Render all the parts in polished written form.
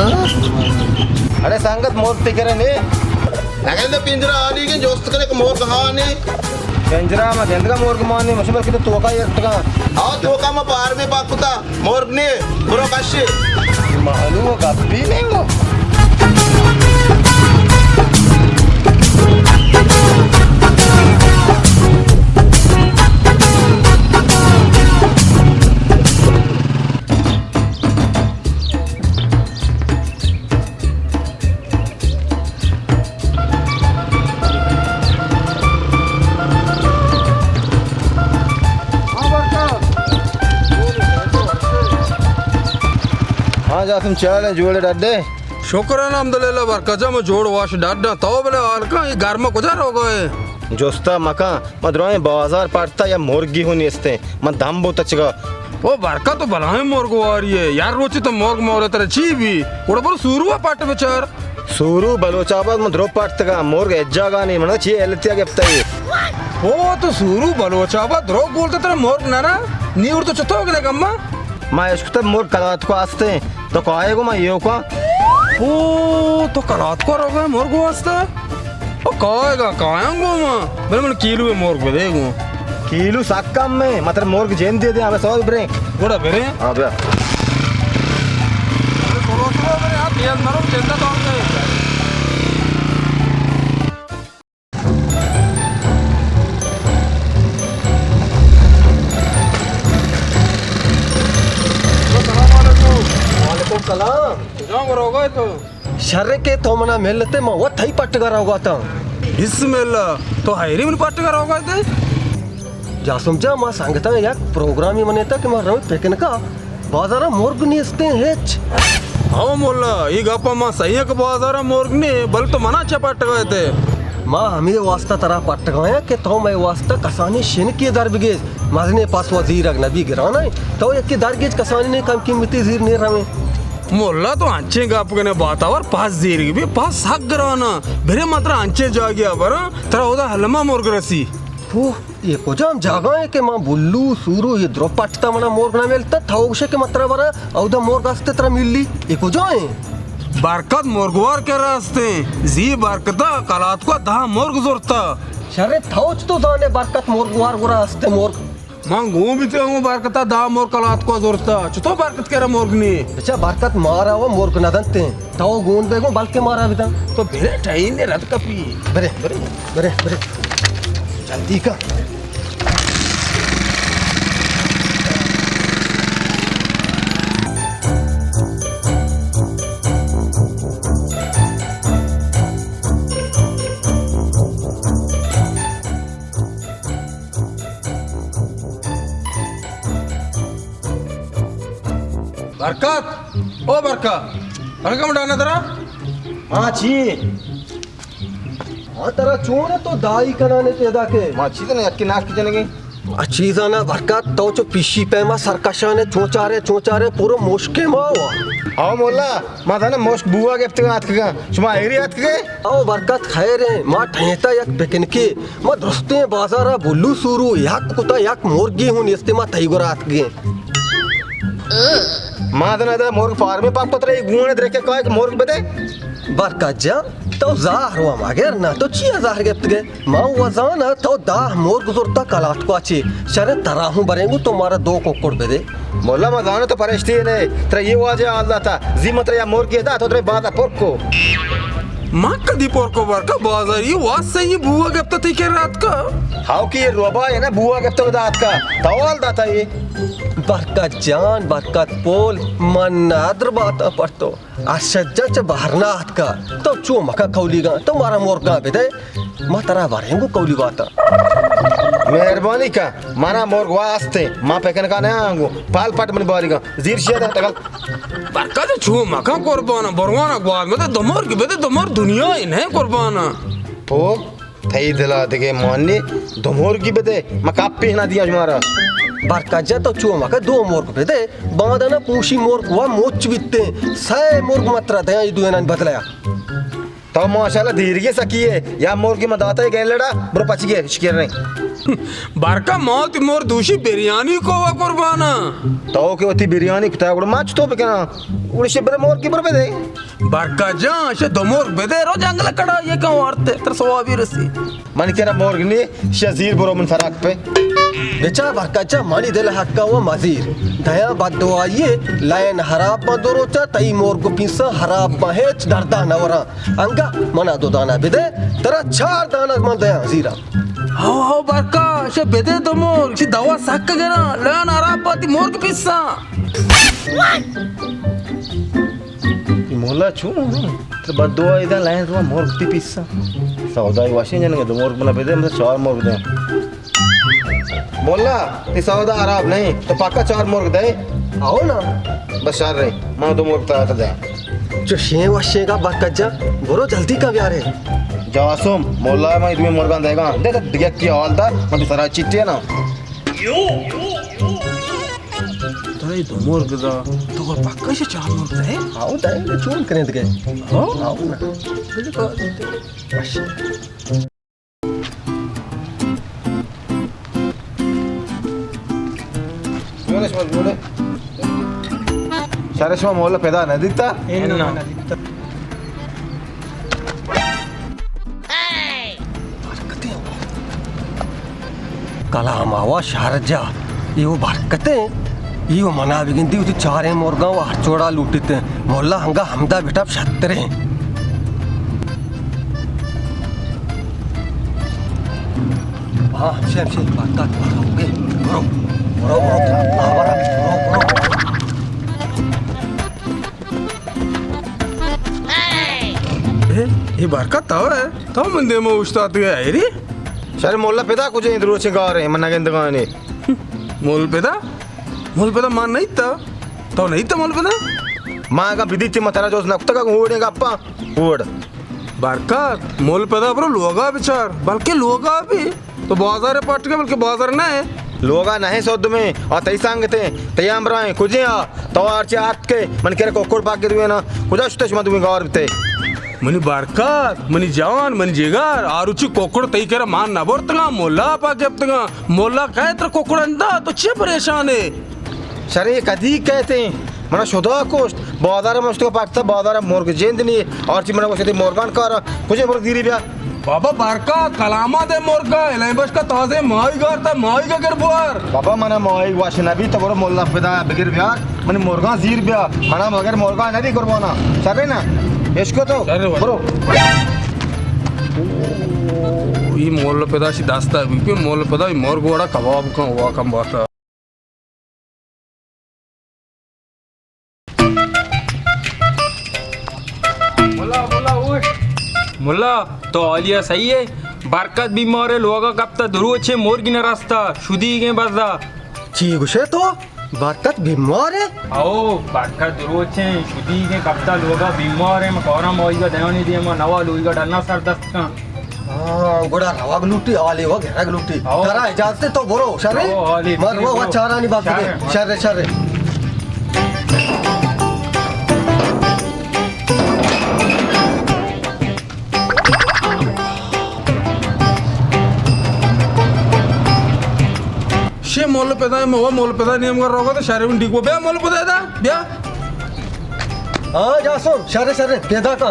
अरे संगत मोर तिकरे ने नगेंद्र पिंजरा आनी के जोस्त करे मोर कहानी पिंजरा में गेंदगा मोर कमाने मशमल कितो तोका यटका आ तोका में पार में पाकुता मोर ने बुरो काशी मालूम गप्पी नहीं वो जा तुम चले जोड़े डड्डे शुक्र है अल्हम्दुलिल्लाह बरकजा में जोड़ वाश डाडा तो बले आलका ये घर में कुछ हो गए जोस्ता मका मदरोए बाजार पड़ता या मुर्गी हो निस्ते मन दम बहुत अच्छा वो बरका तो भला मोर्ग आ रही है यार रोची तो मोर्ग मोरे तेरे ची भी उड़ा बोल सूरुआ पाट बेचार सूरू बलोचाबाद में द्रोप पड़ता मोर्ग एज्जागा नहीं मना ची एलतिया गेप्ता ये वो तो सूरू बलोचाबाद द्रोप बोलते तेरे मोर्ग ना नी उड़ तो चतो गले गम्मा मैं इसको तब मोर कलात को आस्ते तो कहेगो मैं यो को ओ तो कलात को रोगे मोर को आस्ते ओ कहेगा कायांगो मैं बरे मन किलो में मोर को देगो किलो साकम में मतलब मोर की जेन दे दे हमें 100 ब्रे बड़ा बेरे हां बे थोड़ा थोड़ा मेरे हाथ याद मारो चिंता तो होता है कलाम जाओ रोगा तो शर्रे के तो मना मिलते मैं वो थई पट कर होगा था बिस्मिल्लाह तो हायरी में पट कर होगा थे जा समझा मैं सांगता है यार प्रोग्राम ही मनेता कि मैं रवि पेकन का बाजारा मोर्ग नहीं इसते हेच हाँ मोल्ला ये गप्पा मां सही के बाजारा मोर्ग ने बल तो मना चपट गए थे माँ हमें वास्ता तरह पट गया कि तो मैं वास्ता कसानी शिन की दर बिगेज मजने पास वजीर अगनबी गिराना है तो एक की दर गेज कसानी ने कम कीमती जीर नहीं रहे मोल्ला तो अंचे गप कने बातावर पास जीर भी पास साग गराना बेरे मात्र अंचे जा गया बरा तेरा ओदा हलमा मोर्ग रसी ये को जाम जागा है कि माँ बुल्लू सूरू ये द्रो पटता मना मोर्ग ना मिलता था उसे के मात्रा बरा औदा मोर्ग आस्ते तरह मिलली ये को जाए बरकत मोर्गवार के रास्ते जी बरकता कलात को दा मोर्ग जोरता शरे थाउच तो दाने बरकत मोर्गवार गुरा आस्ते मोर्ग मां भी तो बरकता दा मोर कलात को जोरता चतो बरकत के मोर्ग ने अच्छा बरकत मारा वो मोर्ग ना दंते ताओ गोंद बेगो बल के मारा भी तो बेरे टाइम ने रत कपी बरे बरे बरे बरे जल्दी का बरकत ओ बरकत बरकत डाना तेरा हाँ छी हाँ तेरा चोर है तो दाई कराने तेदा के माँ छी तो नहीं अक्की नाक की जनेगी अच्छी जाना बरकत तो जो पिशी पे माँ सरकशाने चोचारे पूरा मोशके माँ हुआ आओ मोला माँ था ना मोश्क बुआ के पते आत का शुमा एरी आत के आओ बरकत खैर है माँ ठहता यक पेकन के माँ दोस्ते बाजारा बुल्लू सूरू यक कुता यक मुर्गी हूँ निस्ते माँ तई गुरा आत के माँ था मोर्ग फार्म में पाप पत्र एक गुआने देख के कहा कि मोर्ग बते बरकत जा तो ज़ाहर हुआ मगर ना तो चिया ज़ाहर गिफ्ट गए माँ वज़ाना तो दाह मोर्ग ज़ुरता कलात को अच्छी शरण तराहूं बरेंगू तो मारा 2 कोकड़ बेदे मोला मज़ाना तो परेश्ती है नहीं तेरा ये वाजे आल्ला था जी मत या मोर्ग के था तो तेरे बात पोर्क को माँ कदी पोर्क को बरका बाजार ये वास से ये बुआ गिफ्ट थी के रात का हाउ की ये रोबा है ना बुआ गिफ्ट दात का तवाल दाता ये बरकत जान बरकत पोल मन नादर बात पड़तो आशज्जा च बहरनाथ का तो चो मका कौलीगा तो मारा मोरगा बेदे मां तरा बारेंगो कौली बात मेहरबानी का माना मोर वास्ते मां पेकन का ना आंगो पाल पट मन बारीगा जीर शेदा तगल बरकत छो मका कुर्बाना बरवाना ग्वाद में तो दमर के बेदे दमर दुनिया इन्हें कुर्बाना पो थई दिला दगे मानने दमोर की बेदे मका पे ना दिया हमारा बरकजा तो चुआ मका 2 मोर्ग बेदे बांधना पूशी मोर्ग वा मोच बित्ते सै मोर्ग मात्रा दया ये दुएना बदलाया तो माशाल्लाह धीरे सकी है या मोर की मदाता है गए लड़ा ब्रो पच गए शिकर नहीं बारका मौत मोर दूषी बिरयानी को वा कुर्बाना तो के होती बिरयानी कुता गुड़ माच तो पे केना उड़ शिबर मोर की बरबे दे बारका जा शे दो मोर बेदे रो जंगल कड़ा ये क्यों वारते तर सवाबी रसी मन केरा मोर ने शजीर ब्रो मन फराक पे बेचा बरकाचा मानी दिल हक्का वो मजीर दया बदवाइए लाइन हराब मदोरोचा तई मोर को पिसा हराब महेच दर्दा नवरा अंगा मना दो दाना बिदे तेरा चार दाना मन दया जीरा हां बारका शे बेदे दो मोर शी दवा सक गना लान आराम पाती मोर के पिस्सा मोला छू तो बदवा इधर लाइन तो मोर की पिस्सा सौदा वाशिंग जन के मोर बना बेदे मतलब चार मोर दे मोला ये सौदा आराम नहीं तो पक्का चार मोर दे आओ ना बस चार रहे मैं दो मोर बता दे जो शे वशे का बरकाचा बोलो जल्दी का यार है जासुम मोला मैं तुम्हें मुर्गा देगा दे तो दिया की हाल था मैं तो सारा चिट्टे ना तई दो मोर गदा तो और पक्का से चार मोर दे आओ दे चून करें दे हां आओ ना बिल्कुल Yones mal bole. Şare şuma molla peda ne ditta? enna कलाम आवा शारजा ये वो बरकते ये वो मना बिगिंदी उती चारे मोरगा वो हरचोड़ा लूटते मोल्ला हंगा हमदा बेटा छत्रे हाँ हमसे बरकत मारोगे बरो बरो बरो आवारा बरो ये बारका ताव है तो मंदे में उस्ताद गया है रे Şare molla peda कुछ इंद्रो से गा रहे मन्ना के इंतगाने. मोल पेदा मान नहीं था तो नहीं था मोल पेदा माँ का विधि थी मतरा जोश नक्ता का घोड़े का अप्पा घोड़. बारका मोल पेदा ब्रो लोगा बिचार बल्कि लोगा भी तो बाजार पट के बल्कि बाजार ना है लोगा नहीं सौद में और तई सांगते तैयाम रहे कुछ आ तो आरचे आत के मन के कोकोड़ पाक के दुए ना कुछ शुतश मत में गावर बिते मनी बारकात मनी जवान मनी जेगार आरुचि कोकड़ तई कर मान ना बोरतगा मोला पाकेप्तगा मोला कहे तर कोकड़ अंदा तो चे परेशान है शरे ये कदी कहते हैं मना शुदा कोस्ट बाजार में उसको पाकता बाजार में मोर के जेंद नहीं और ची मना को मोरगान कर कुछ मोर धीरे बिया बाबा बारका कलामा दे मोरका एलाई बस का ताजे माई गारता माई का कर बुआर बाबा मना मोई वाशना भी तो बरो मोल्ला पेदा बिगिर बिया मने मोरगा जीर बिया खाना मगर मोरगा नहीं करवाना सरे ना इसको तो ब्रो ये मोल पेदा सी दास्ता है मोल पेदा मोर गोड़ा कबाब का हुआ कम बात मुल्ला तो आलिया सही है बरकत बीमार है लोगा कब तक दुरू अच्छे मोर की न रास्ता शुदी के बजा ची गुशे तो बरकत बीमार है आओ बरकत दुरू अच्छे शुदी के कब तक लोगा बीमार है मकोरा मोई का देवानी दिए मैं नवा लोई का डरना सर दस्त का हाँ गुड़ा रवा गलूटी आले वो घेरा गलूटी आओ। करा इजाजत तो बोरो शरे आओ, आले, मर वो ठीक, चारा नहीं बात शरे। के शरे शरे शे मोल पेदा है वो मोल पेदा नियम कर रहा तो शारे में डिगो बे मोल पेदा दा बिया हाँ जासम शरे शरे पेदा का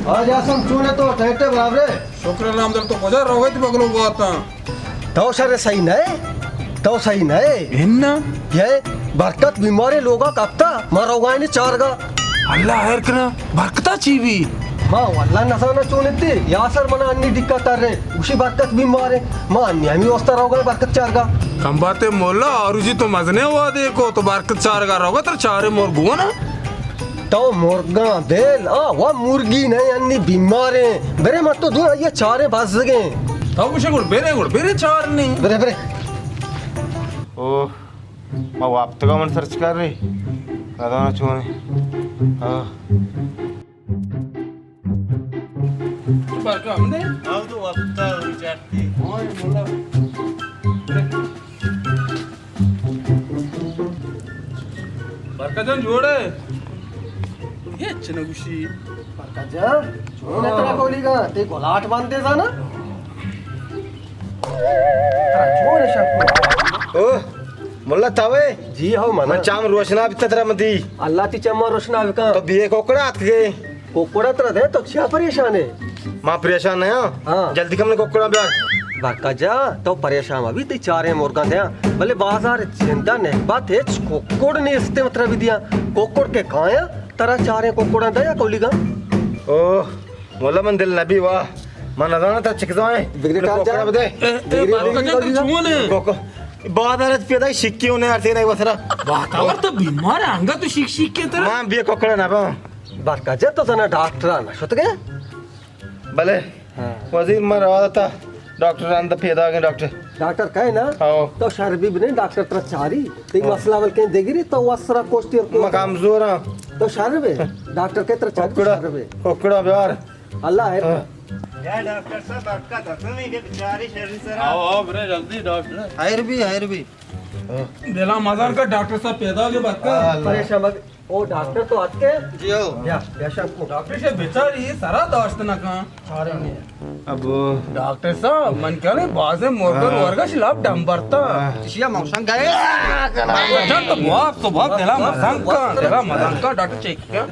हाँ जासम चूने तो टैटे बराबरे शुक्र नाम दर तो बजा रहा तो बगलो बात तो शरे सही नहीं तो सही नहीं इन्ना ये बरकत बीमारे लोगा कप्ता मरोगा नहीं चारगा अल्लाह खैर करा बरकता चीवी माँ वल्ला नसाना चोनिती यासर मना अन्नी दिक्कत कर रहे उसी बरकत बीमार है माँ अन्य हमी वस्ता रहोगा बरकत चारगा कम बातें मोला और जी तो मजने हुआ देखो तो बरकत चार का रहोगा तो चारे मोर गुआ ना तो मुर्गा बेल वह मुर्गी नहीं अन्नी बीमार है बेरे मत तो दूर ये चारे बस गए तो कुछ बेरे चार नहीं बेरे बेरे ओ मैं वाप तो मन सर्च कर रही कदा ना चूने हाँ बरका हमने आओ तो वक्ता विचारती ओए मोला बरका जन जोड़े हेच ना गुशी बरकत जा चोन तेरा कोलीगा ते गोलाट बांधते जा ना चोन शक ओ मुल्ला तावे जी हो मना चाम रोशना भी तरा मदी अल्लाह ती चम्मा रोशना विका तो बिये कोकड़ा हाथ के कोकोड़ा तरह दे तो क्या परेशान है मां परेशान है हाँ। जल्दी कमने कोकड़ा ब्याह बरकत जा तो परेशान अभी ते चारे मुर्गा थे भले बाजार जिंदा ने बात है कोकोड़ ने इसते मतलब दिया कोकोड़ के काया तरा चारे कोकोड़ा दया कोलीगा ओ मुल्ला मन दिल नबी वाह मन लगाना था चिकजाए बिगड़े काम जा। कोकड़ा बदे कोको बाजार पैदा शिक्की होने आते नहीं वसरा वातावर तो बीमार आहे अंगा तू शिक के तर मां बिये कोकड़ा ना बा बरकत जा तो जना डॉक्टर आना शुत गया भले वजीर मर रहा था डॉक्टर अंदर पैदा गए डॉक्टर कहे ना आओ तो शरबी बने डॉक्टर तरह चारी तो मसला बल के देगी रे तो वसरा कोष्टी मैं कमजोर हूं तो शरबे डॉक्टर के तरह चारी कोकड़ा शरबे कोकड़ा ब्याह अल्लाह है हायर भी दिला मजान का डॉक्टर साहब पैदा हो गए बात का परेशान मत ओ डॉक्टर तो आज के जी हो या बेशक को डॉक्टर से बेचारी सारा दोस्त ना का अब डॉक्टर साहब मन क्या नहीं बाजे मोरकर वर्गा शिलाप डम बरता शिया मौसम गए जब तो बहुत दिला मजान का डॉक्टर चेक किया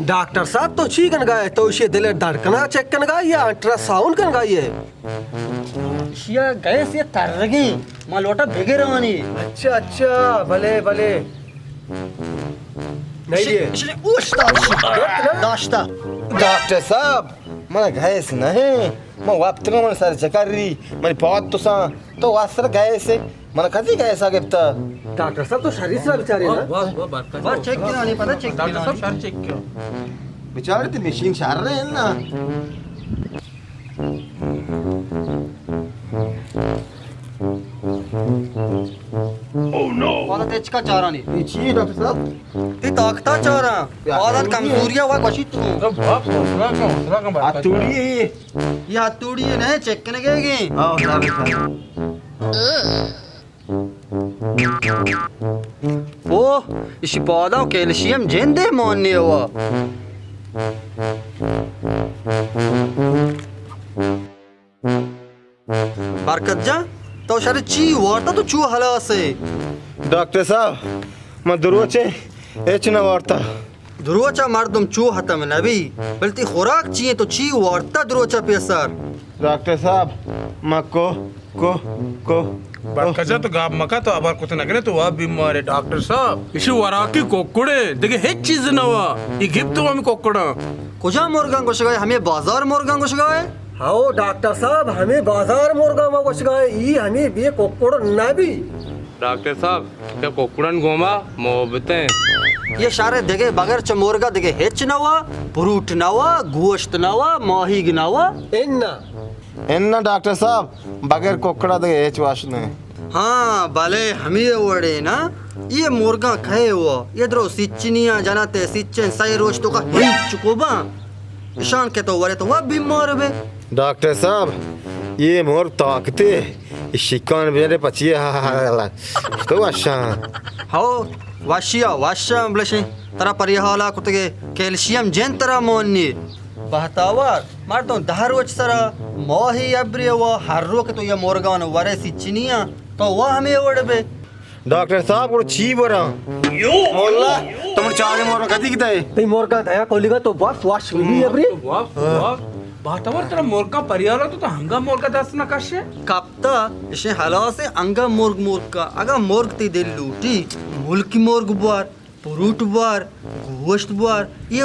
डॉक्टर साहब तो छी कन गए तो इसे दिल धड़कना चेक कन गए या अल्ट्रासाउंड कन गई है शिया गए से तरगी मां लोटा भेगे रवानी अच्छा अच्छा भले भले नहीं ये इसलिए उस्ता दाश्ता डॉक्टर साहब मैं गैस नहीं मैं वक्त में मन सर चकरी मैं बहुत तो वासर गैस मन कदी गैस आगे तो डॉक्टर साहब तो शरीर से बेचारे ना बार चेक किया नहीं पता चेक डॉक्टर साहब शर चेक किया बेचारे तो मशीन शार रहे हैं ना वाला तेज का चारा नहीं जी डॉक्टर साहब ते ताकता चारा वाला कमजोरिया हुआ कशी तू तो बाप हौसला का बात आतुड़ी ये हथौड़ी है ना चेक करने गएगी आओ डॉक्टर ओ इस पौधा कैल्शियम जेंदे मोन्ने हुआ बरकत जा तो शर ची वार्ता तो चू हला से डॉक्टर साहब मैं दुरोचे एच न वार्ता दुरोचा मर्दम चू हतम नबी बल्कि खुराक चाहिए तो ची वार्ता दुरोचा पेसर डॉक्टर साहब मैं को कजा तो गाब मका तो आबार कुछ नगरे तो वह बीमार है डॉक्टर साहब इसी वराकी कोकुड़े देखे हेच चीज ना हुआ ये गिफ्ट तो हमें कोकुड़ा कुजा मुर्गा घुस गए हमें बाजार मुर्गा घुस गए हाँ डॉक्टर साहब हमें बाजार मुर्गा में घुस गए ये हमें भी कोकोड़ ना भी डॉक्टर साहब क्या कोकुड़न गोमा मोहब्बतें ये सारे देखे बगैर चमोरगा देखे हेच ना हुआ फ्रूट ना हुआ गोश्त ना हुआ माही ना हुआ इन्ना इन्ना डॉक्टर साहब बगैर कोकड़ा दे एच वाश ने हाँ भले हमें वड़े ना ये मुर्गा खाए हुआ ये द्रो सिच्चनिया जनाते सिच्चन सही रोज तो का हिच चुकोबा ईशान के तो वरे तो वह बीमार बे डॉक्टर साहब ये मोर ताकते शिकान बेरे पचिए तो अच्छा हो वाशिया ब्लशे तरा परिहाला कुतगे कैल्शियम जेन तरा मोन्नी बहतावर मार तो दहर वच सरा मोही अब्रे वो हर रोक तो ये मुर्गा वरे सिच्चनिया तो वह हमें वड़बे डॉक्टर साहब वो छी बोरा मोल्ला तुम चारे मोर कदी किताए ते मुर्गा दया कोलीगा तो बस वाश भी अबरी बातावर तेरा मोरका परियाला तो हंगा मोरका दस ना कशे कापता इसे हला से अंगा मुर्ग का अगा मुर्ग ती दिल लूटी मुल्की मुर्ग बार पुरूट बार गोश्त बार ये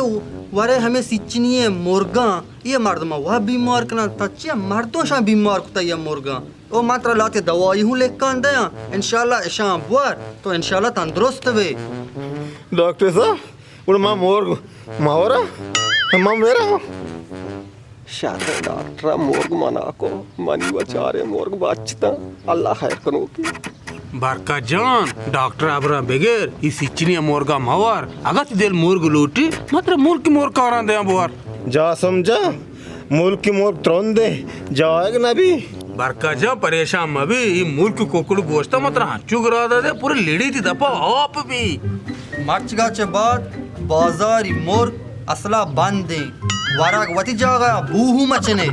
वरे हमें सिचनिए मुर्गा ये मर्दमा वह बीमार कना तच्चे मर्दों शा बीमार कुता ये मुर्गा ओ मात्र लाते दवाई हूँ लेकर दया इंशाल्लाह इशा बार तो इंशाल्लाह तंदुरुस्त वे डॉक्टर साहब वो मां मोर मावरा मां मेरा शायद डॉक्टर मुर्ग मना को मनी बचारे मुर्ग बचता अल्लाह खैर करो की बारका जान डॉक्टर अबरा बेगेर इस इचनी मोरगा मावर अगत दिल मुर्ग लूटी मात्र मुर्ग की मोर कारा दे बुआर जा समझा मुल्क की मोर त्रोंदे जाएगा ना भी बरकाजा परेशान मबी ये मुल्क कोकड़ गोश्त मात्र हाचू गिरा दे पूरी लेडी थी दपा आप भी मार्चगाचे बाद बाजारी मोर्ग असला बांधे वाराग वती जागा बूहू मचने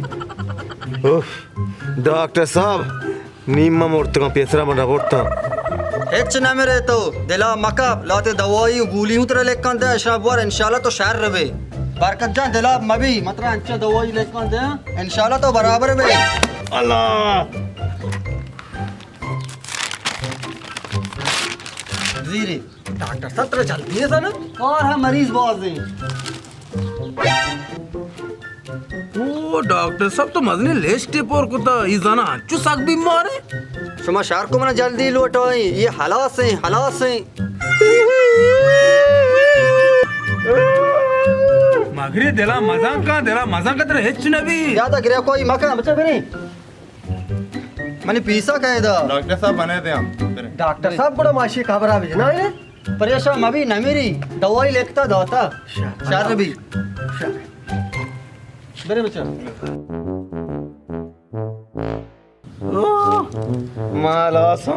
डॉक्टर साहब नीमा मोर्त का पेसरा बना बोलता हेच ना मेरे तो दिला मकाब लाते दवाई गोली उतरे लेकर दे शाबार इंशाल्लाह तो शहर रवे बरकत जा दिला मबी मतलब अच्छा दवाई लेकर दे इंशाल्लाह तो बराबर वे अल्लाह जीरे डॉक्टर साहब तेरा जल्दी है ना और हम मरीज बाज हैं ओ डॉक्टर साहब तो मजने लेस टेप और कुता ये जाना हाचू साग बीमार है शुमा शहर को मना जल्दी लौटोई ये हलास हैं मगरी दिला मजाक तेरे हेच नबी ज्यादा गिरा कोई मका बच्चा फिर मैंने पीसा कहे दा डॉक्टर साहब बने थे हम डॉक्टर साहब बड़ा माशी खबर आ भेजना है परेशान मबी न मेरी दवाई लेखता दाता शार भी मेरे बच्चा मालासा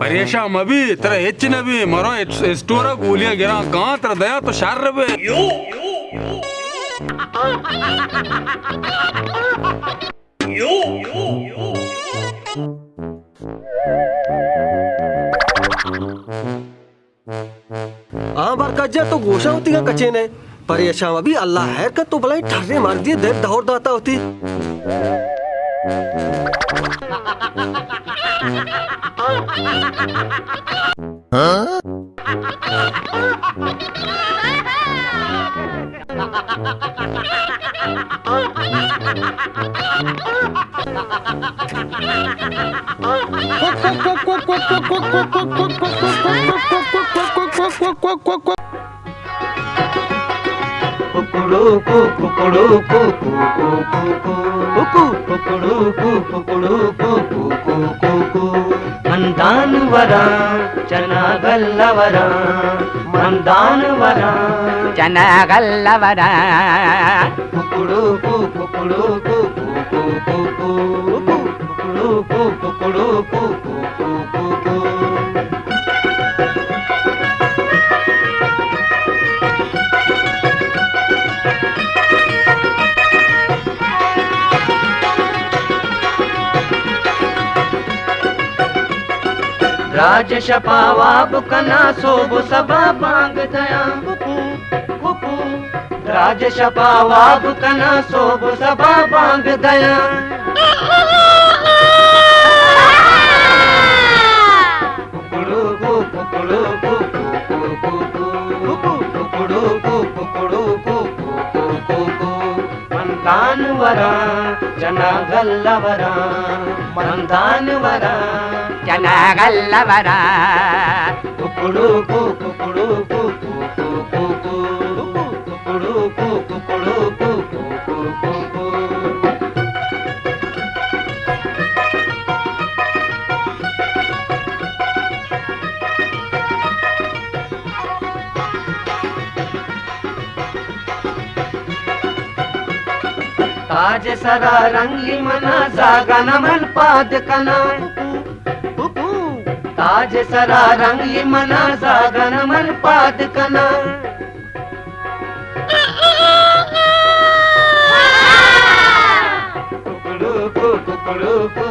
परेशान मबी तेरा हेच नबी मरो स्टोरा गोलियां गिरा कहां तेरा दया तो शार रबे हाँ बरकत तो गोशा होती का कचे ने परेशान अभी अल्लाह है का तो भला ठर्रे मार दिए देर दौड़ दाता होती ಮಂದಾನುವರ ಚೆನ್ನಾಗಲ್ಲವರ ಮಂದಾನುವರ ಚೆನ್ನಾಗಲ್ಲವರ ಕುಕುಡು ಕುಕುಡು ಕುಕುಡು ಕುಕುಡು ಕುಕುಡು राज शपावा बुकना सोबो सबा बांग दया कुकू राज शपावा बुकना सोबो सबा बांग दया कुकुड़ू कुकुड़ू कुकुड़ू कुकुड़ू मंदानवरा जनगल्लवरा मंदानवरा ಜನಗಲ್ಲವರ ಕುಕುಡು ಕುಕುಡು ಕುಕುಡು ಕುಕುಡು ताज सरा रंगी मना जागन मन पाद कना ताज सरा रंगी मना जागन मन पाद कना कुकड़ू कुकड़ू